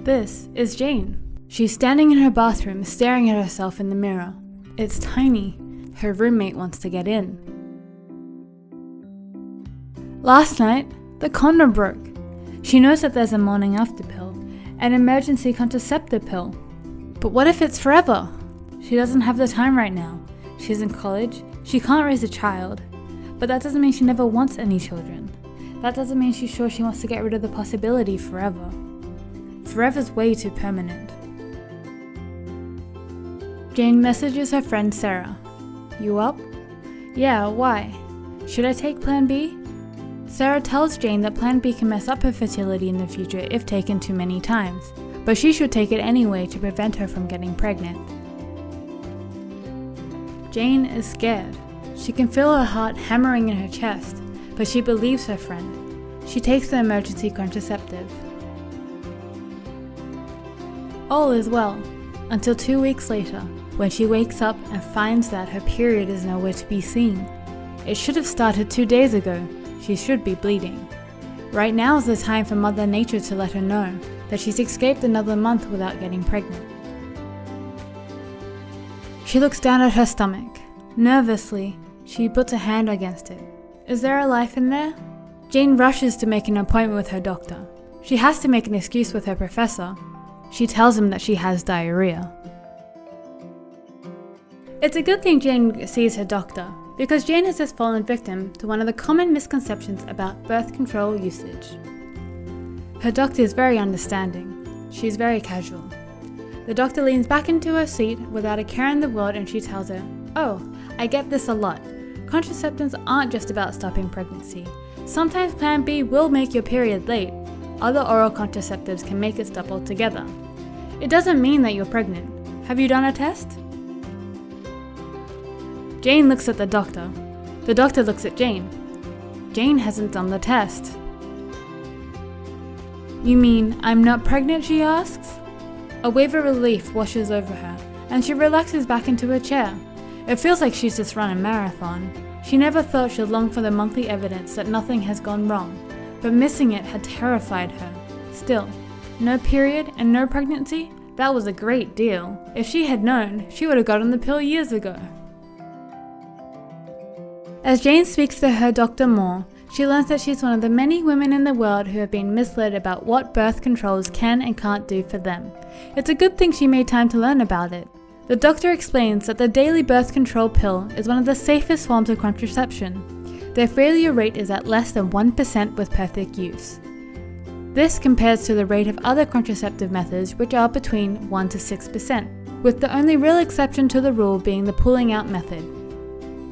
This is Jane. She's standing in her bathroom staring at herself in the mirror. It's tiny. Her roommate wants to get in. Last night, the condom broke. She knows that there's a morning after pill, an emergency contraceptive pill. But what if it's forever? She doesn't have the time right now. She's in college, she can't raise a child. But that doesn't mean she never wants any children. That doesn't mean she's sure she wants to get rid of the possibility forever. Forever's way too permanent. Jane messages her friend Sarah. You up? Yeah, why? Should I take Plan B? Sarah tells Jane that Plan B can mess up her fertility in the future if taken too many times, but she should take it anyway to prevent her from getting pregnant. Jane is scared. She can feel her heart hammering in her chest, but she believes her friend. She takes the emergency contraceptive. All is well, until 2 weeks later, when she wakes up and finds that her period is nowhere to be seen. It should have started 2 days ago. She should be bleeding. Right now is the time for Mother Nature to let her know that she's escaped another month without getting pregnant. She looks down at her stomach. Nervously, she puts a hand against it. Is there a life in there? Jane rushes to make an appointment with her doctor. She has to make an excuse with her professor. She tells him that she has diarrhea. It's a good thing Jane sees her doctor, because Jane has just fallen victim to one of the common misconceptions about birth control usage. Her doctor is very understanding. She's very casual. The doctor leans back into her seat without a care in the world and she tells her, "Oh, I get this a lot. Contraceptives aren't just about stopping pregnancy. Sometimes Plan B will make your period late. Other oral contraceptives can make it stop altogether. It doesn't mean that you're pregnant. Have you done a test?" Jane looks at the doctor. The doctor looks at Jane. Jane hasn't done the test. You mean I'm not pregnant, she asks. A wave of relief washes over her, and she relaxes back into her chair. It feels like she's just run a marathon. She never thought she'd long for the monthly evidence that nothing has gone wrong, but missing it had terrified her. Still, no period and no pregnancy? That was a great deal. If she had known, she would have gotten the pill years ago. As Jane speaks to her doctor more, she learns that she's one of the many women in the world who have been misled about what birth controls can and can't do for them. It's a good thing she made time to learn about it. The doctor explains that the daily birth control pill is one of the safest forms of contraception. Their failure rate is at less than 1% with perfect use. This compares to the rate of other contraceptive methods, which are between 1 to 6%, with the only real exception to the rule being the pulling out method,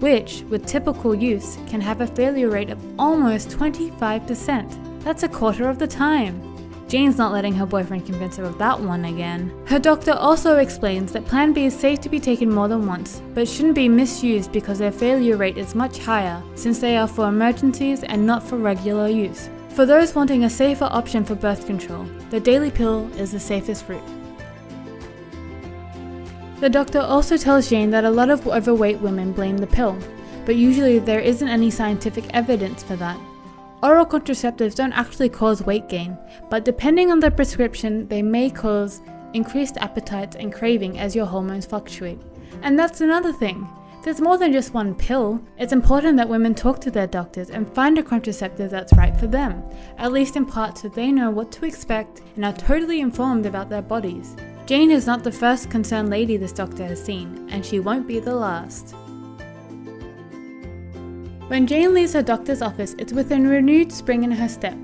which, with typical use, can have a failure rate of almost 25%. That's a quarter of the time. Jane's not letting her boyfriend convince her of that one again. Her doctor also explains that Plan B is safe to be taken more than once, but shouldn't be misused because their failure rate is much higher, since they are for emergencies and not for regular use. For those wanting a safer option for birth control, the daily pill is the safest route. The doctor also tells Jane that a lot of overweight women blame the pill, but usually there isn't any scientific evidence for that. Oral contraceptives don't actually cause weight gain, but depending on the prescription, they may cause increased appetite and craving as your hormones fluctuate. And that's another thing. There's more than just one pill. It's important that women talk to their doctors and find a contraceptive that's right for them, at least in part so they know what to expect and are totally informed about their bodies. Jane is not the first concerned lady this doctor has seen, and she won't be the last. When Jane leaves her doctor's office, it's with a renewed spring in her step.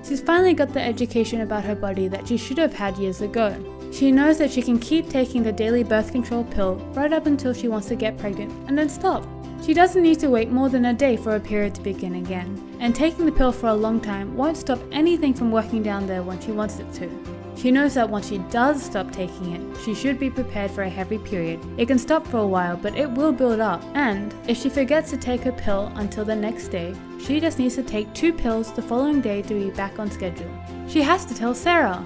She's finally got the education about her body that she should have had years ago. She knows that she can keep taking the daily birth control pill right up until she wants to get pregnant, and then stop. She doesn't need to wait more than a day for her period to begin again, and taking the pill for a long time won't stop anything from working down there when she wants it to. She knows that once she does stop taking it, she should be prepared for a heavy period. It can stop for a while, but it will build up, and if she forgets to take her pill until the next day, she just needs to take 2 pills the following day to be back on schedule. She has to tell Sarah.